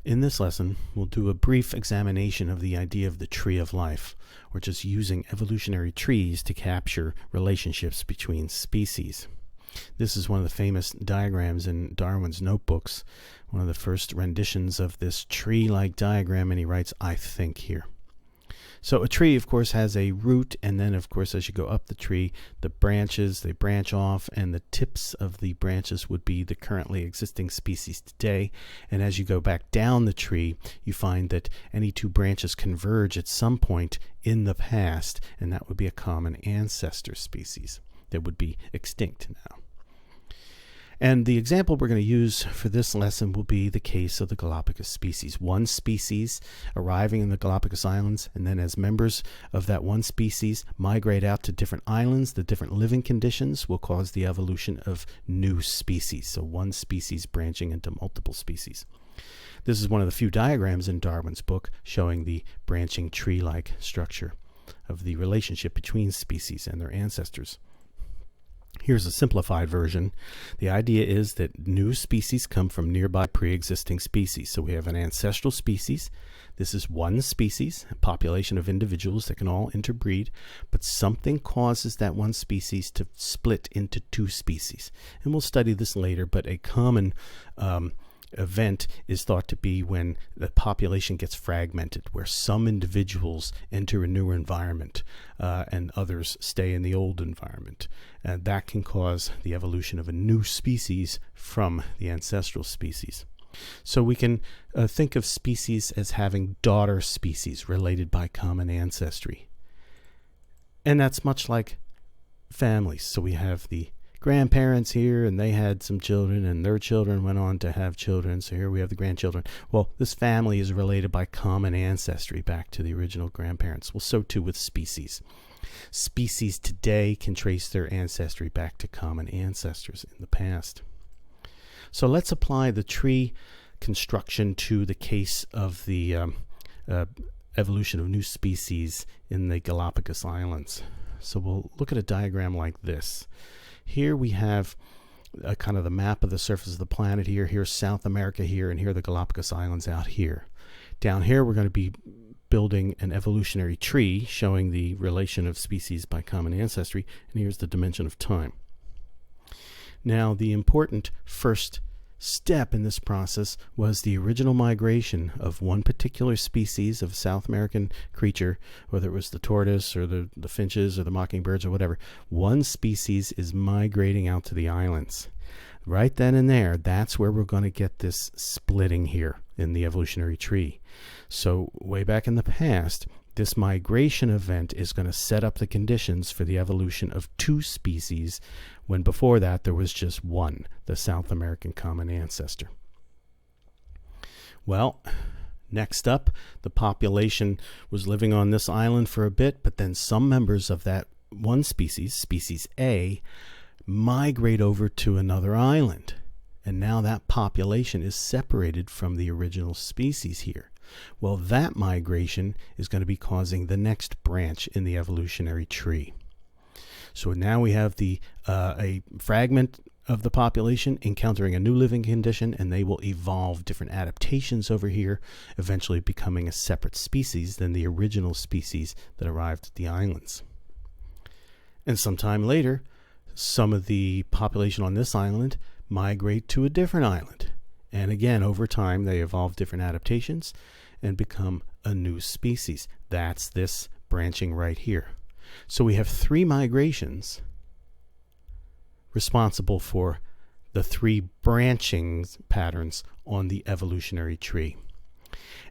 In this lesson, we'll do a brief examination of the idea of the tree of life, or just using evolutionary trees to capture relationships between species. This is one of the famous diagrams in Darwin's notebooks, one of the first renditions of this tree-like diagram, and he writes, "I think" here. So a tree, of course, has a root, and then, of course, as you go up the tree, the branches, they branch off, and the tips of the branches would be the currently existing species today. And as you go back down the tree, you find that any two branches converge at some point in the past, and that would be a common ancestor species that would be extinct now. And the example we're going to use for this lesson will be the case of the Galapagos species. One species arriving in the Galapagos Islands, and then as members of that one species migrate out to different islands, the different living conditions will cause the evolution of new species. So one species branching into multiple species. This is one of the few diagrams in Darwin's book showing the branching tree-like structure of the relationship between species and their ancestors. Here's a simplified version. The idea is that new species come from nearby pre-existing species. So we have an ancestral species. This is one species, a population of individuals that can all interbreed, but something causes that one species to split into two species. And we'll study this later, but a common event is thought to be when the population gets fragmented, where some individuals enter a new environment and others stay in the old environment. And that can cause the evolution of a new species from the ancestral species. So we can think of species as having daughter species related by common ancestry. And that's much like families. So we have the grandparents here, and they had some children, and their children went on to have children. So here we have the grandchildren. Well, this family is related by common ancestry back to the original grandparents. Well, so too with species. Species today can trace their ancestry back to common ancestors in the past. So let's apply the tree construction to the case of the evolution of new species in the Galapagos Islands. So we'll look at a diagram like this. Here we have kind of the map of the surface of the planet here. Here's South America here, and here are the Galapagos Islands out here. Down here we're going to be building an evolutionary tree showing the relation of species by common ancestry, and here's the dimension of time. Now, the important first step in this process was the original migration of one particular species of South American creature, whether it was the tortoise or the finches or the mockingbirds or whatever. One species is migrating out to the islands. Right then and there, that's where we're going to get this splitting here in the evolutionary tree. So way back in the past, this migration event is going to set up the conditions for the evolution of two species, when before that there was just one, the South American common ancestor. Well, next up, the population was living on this island for a bit, but then some members of that one species, species A, migrate over to another island. And now that population is separated from the original species here. Well, that migration is going to be causing the next branch in the evolutionary tree. So now we have a fragment of the population encountering a new living condition, and they will evolve different adaptations over here, eventually becoming a separate species than the original species that arrived at the islands. And sometime later, some of the population on this island migrate to a different island. And again, over time, they evolve different adaptations and become a new species. That's this branching right here. So we have three migrations responsible for the three branching patterns on the evolutionary tree.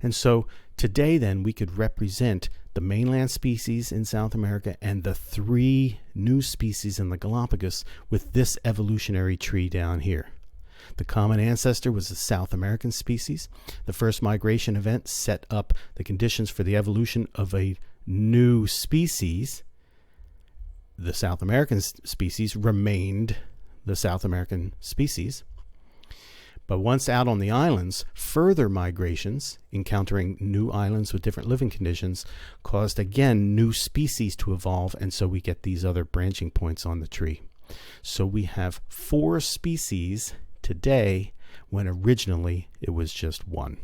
And so today then we could represent the mainland species in South America and the three new species in the Galapagos with this evolutionary tree down here. The common ancestor was the South American species. The first migration event set up the conditions for the evolution of a new species. The South American species remained the South American species. But once out on the islands, further migrations, encountering new islands with different living conditions, caused again new species to evolve, and so we get these other branching points on the tree. So we have 4 species today when originally it was just one.